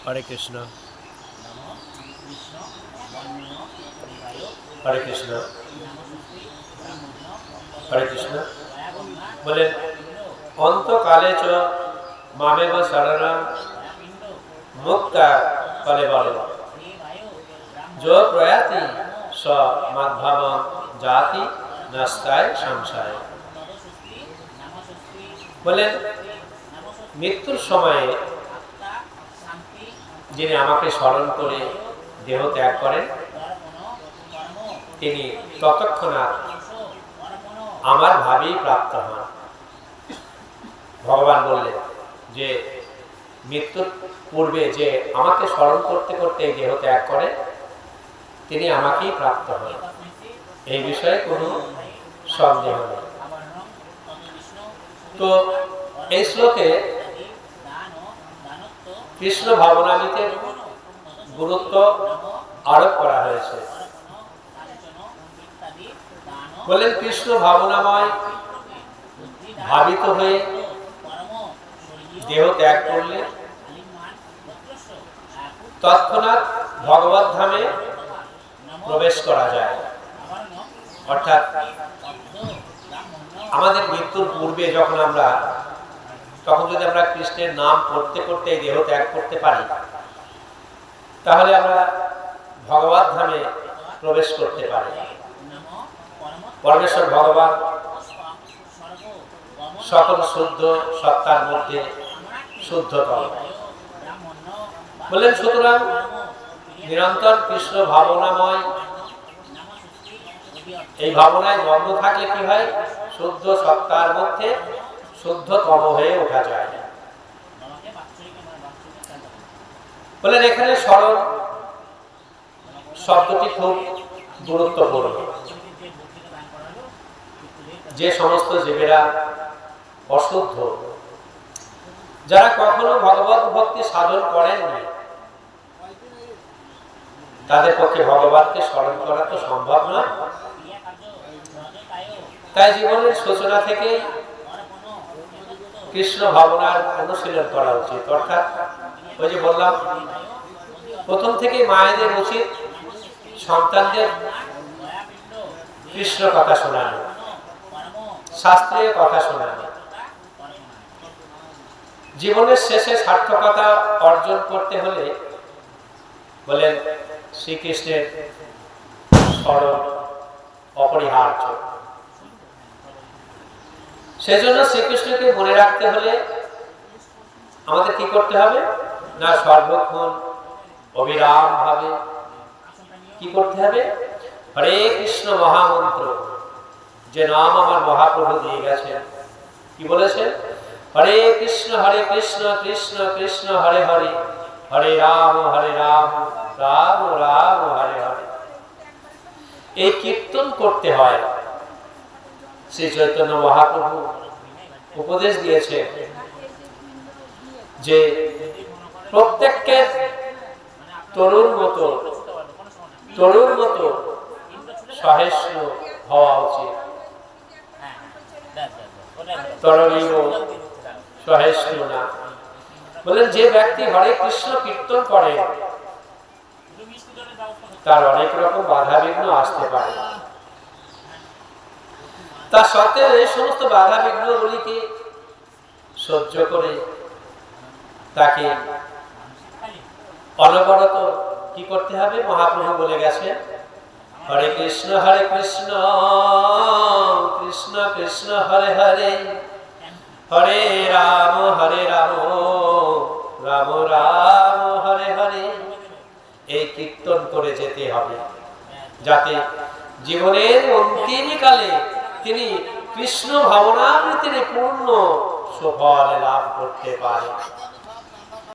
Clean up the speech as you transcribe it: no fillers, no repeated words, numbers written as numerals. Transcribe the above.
হরে কৃষ্ণ। হরে কৃষ্ণ। হরে কৃষ্ণ। বলেন অন্তকালে চ মামেব শরণং মুক্তা কলেবর যো প্রয়াতি স মদ্ভবং জাতি নস্তায় সংশয়। বলেন মৃত্যুর সময়ে যিনি আমাকে স্মরণ করে দেহ ত্যাগ করেন তিনি ততক্ষণাৎ আমার ভাবেই প্রাপ্ত হন। ভগবান বললেন যে মৃত্যুর পূর্বে যে আমাকে স্মরণ করতে করতে এই দেহ ত্যাগ করে তিনি আমাকেই প্রাপ্ত হন, এই বিষয়ে কোনো সন্দেহ নেই। তো এই শ্লোকে কৃষ্ণ ভাবনামৃতের গুরুত্ব আরোপ করা হয়েছে। বলেন কৃষ্ণ ভাবনাময় ভাবিত হয়ে দেহ ত্যাগ করলে তৎক্ষণাৎ ভগবত ধামে প্রবেশ করা যায়। অর্থাৎ আমাদের মৃত্যুর পূর্বে তখন যদি আমরা কৃষ্ণের নাম করতে করতে এই দেহ ত্যাগ করতে পারি তাহলে আমরা ভগবত ধামে প্রবেশ করতে পারি। পরমেশ্বর ভগবান সকল শুদ্ধ সত্তার মধ্যে শুদ্ধতম। বললেন সুতরাং নিরন্তর কৃষ্ণ ভাবনাময় এই ভাবনায় মগ্ন থাকলে কি হয়, শুদ্ধ সত্তার মধ্যে শুদ্ধতম হয়ে ওঠা যায়। বলেন এখানে স্মরণ শব্দটি খুব গুরুত্বপূর্ণ। যে সমস্ত জীবেরা অশুদ্ধ, যারা কখনো ভগবত ভক্তি সাধন করেননি, তাদের পক্ষে ভগবানকে স্মরণ করা তো সম্ভব নয়। তাই জীবনের সূচনা থেকে কৃষ্ণ ভাবনার অনুশীলন করা উচিত। অর্থাৎ ওই যে বললাম প্রথম থেকে মায়েদের উচিত সন্তানদের কৃষ্ণ কথা শোনানো, শাস্ত্রীয় কথা শোনানো। জীবনের শেষে সার্থকতা অর্জন করতে হলে বলেন শ্রীকৃষ্ণের স্মরণ অপরিহার্য। সেজন্য শ্রীকৃষ্ণকে মনে রাখতে হলে আমাদের কি করতে হবে না, সর্বক্ষণ অবিরাম ভাবে কি করতে হবে, হরে কৃষ্ণ মহামন্ত্র, যে নাম আমার মহাপ্রভু দিয়ে গেছেন। কি বলেছেন, হরে কৃষ্ণ কৃষ্ণ কৃষ্ণ হরে হরে, হরে রাম রাম রাম হরে হরে। এই কীর্তন করতে হয়। শ্রী চৈতন্য মহাপ্রভু উপদেশ দিয়েছে যে প্রত্যেককে তরুণ মতো সহিষ্ণু হওয়া উচিত। তরুণীও সহিষ্ণু না। বলেন যে ব্যক্তি হরে কৃষ্ণ কীর্তন করে তার অনেক রকম বাধা বিঘ্ন আসতে পারে। তা সত্ত্বেও এই সমস্ত বাধা বিঘ্নগুলিকে সহ্য করে তাকে অনবরত কি করতে হবে, মহাপ্রভু বলে গেছেন হরে কৃষ্ণ কৃষ্ণ কৃষ্ণ হরে হরে, হরে রাম রাম রাম হরে হরে। এই কীর্তন করে যেতে হবে যাতে জীবনের অন্তিম কালে তিনি কৃষ্ণ ভাবনামৃতের পূর্ণ সুফল লাভ করতে পারে।